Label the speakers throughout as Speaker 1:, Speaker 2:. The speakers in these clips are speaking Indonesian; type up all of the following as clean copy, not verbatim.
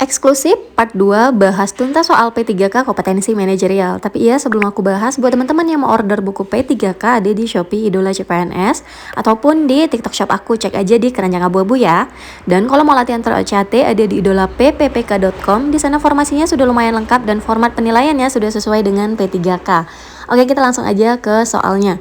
Speaker 1: Eksklusif part 2 bahas tuntas soal P3K kompetensi manajerial. Tapi iya, sebelum aku bahas, buat teman-teman yang mau order buku P3K ada di Shopee Idola CPNS ataupun di TikTok Shop aku, cek aja di keranjang abu-abu ya. Dan kalau mau latihan ter-OCT ada di idolappppk.com. Di sana formasinya sudah lumayan lengkap dan format penilaiannya sudah sesuai dengan P3K. Oke, kita langsung aja ke soalnya.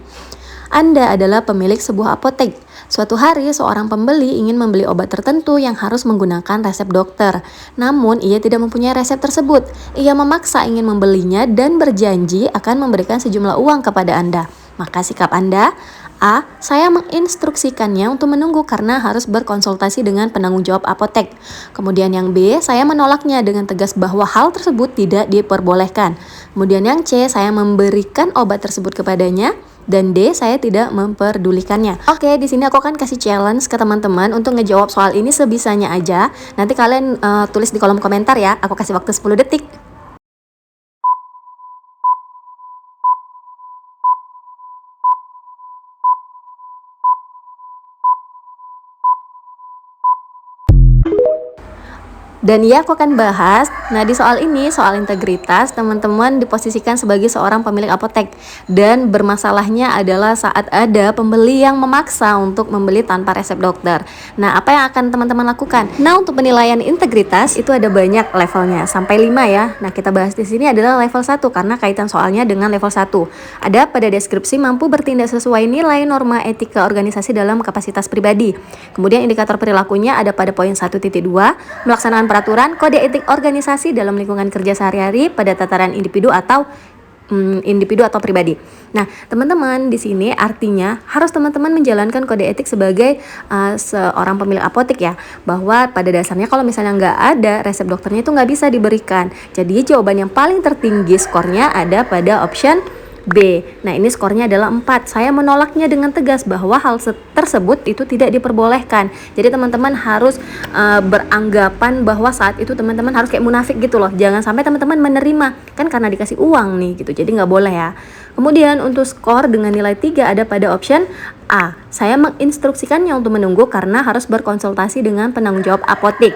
Speaker 1: Anda adalah pemilik sebuah apotek. Suatu hari, seorang pembeli ingin membeli obat tertentu yang harus menggunakan resep dokter. Namun, ia tidak mempunyai resep tersebut. Ia memaksa ingin membelinya dan berjanji akan memberikan sejumlah uang kepada Anda. Maka sikap Anda, A. Saya menginstruksikannya untuk menunggu karena harus berkonsultasi dengan penanggung jawab apotek. Kemudian yang B. Saya menolaknya dengan tegas bahwa hal tersebut tidak diperbolehkan. Kemudian yang C. Saya memberikan obat tersebut kepadanya. Dan D, saya tidak memperdulikannya. Oke, di sini aku akan kasih challenge ke teman-teman untuk ngejawab soal ini sebisanya aja. Nanti kalian tulis di kolom komentar ya. Aku kasih waktu 10 detik. Dan ya, aku akan bahas. Nah, di soal ini, soal integritas, teman-teman diposisikan sebagai seorang pemilik apotek. Dan bermasalahnya adalah saat ada pembeli yang memaksa untuk membeli tanpa resep dokter. Nah, apa yang akan teman-teman lakukan? Nah, untuk penilaian integritas itu ada banyak levelnya, sampai 5 ya. Nah, kita bahas di sini adalah level 1 karena kaitan soalnya dengan level 1. Ada pada deskripsi mampu bertindak sesuai nilai norma etika organisasi dalam kapasitas pribadi. Kemudian indikator perilakunya ada pada poin 1.2, melaksanakan peraturan kode etik organisasi dalam lingkungan kerja sehari-hari pada tataran individu atau pribadi. Nah, teman-teman di sini artinya harus teman-teman menjalankan kode etik sebagai seorang pemilik apotek ya, bahwa pada dasarnya kalau misalnya nggak ada resep dokternya itu nggak bisa diberikan. Jadi jawaban yang paling tertinggi skornya ada pada option B. Nah, ini skornya adalah 4. Saya menolaknya dengan tegas bahwa hal tersebut itu tidak diperbolehkan. Jadi teman-teman harus beranggapan bahwa saat itu teman-teman harus kayak munafik gitu loh. Jangan sampai teman-teman menerima, kan karena dikasih uang nih gitu. Jadi nggak boleh ya. Kemudian untuk skor dengan nilai 3 ada pada option A. Saya menginstruksikannya untuk menunggu karena harus berkonsultasi dengan penanggung jawab apotek.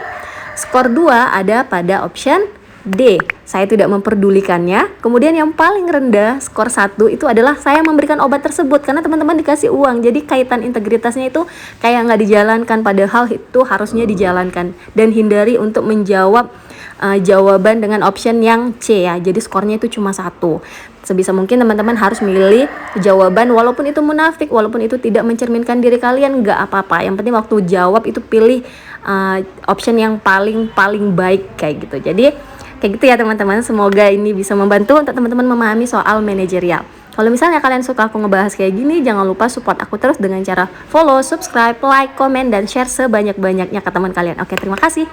Speaker 1: Skor 2 ada pada option D. Saya tidak memperdulikannya. Kemudian yang paling rendah skor 1 itu adalah saya memberikan obat tersebut karena teman-teman dikasih uang. Jadi kaitan integritasnya itu kayak nggak dijalankan, padahal itu harusnya dijalankan. Dan hindari untuk menjawab jawaban dengan option yang C ya. Jadi skornya itu cuma 1. Sebisa mungkin teman-teman harus milih jawaban walaupun itu munafik, walaupun itu tidak mencerminkan diri kalian, nggak apa-apa. Yang penting waktu jawab itu pilih option yang paling baik kayak gitu. Jadi kayak gitu ya teman-teman, semoga ini bisa membantu untuk teman-teman memahami soal manajerial. Kalau misalnya kalian suka aku ngebahas kayak gini, jangan lupa support aku terus dengan cara follow, subscribe, like, komen, dan share sebanyak-banyaknya ke teman kalian. Oke, terima kasih.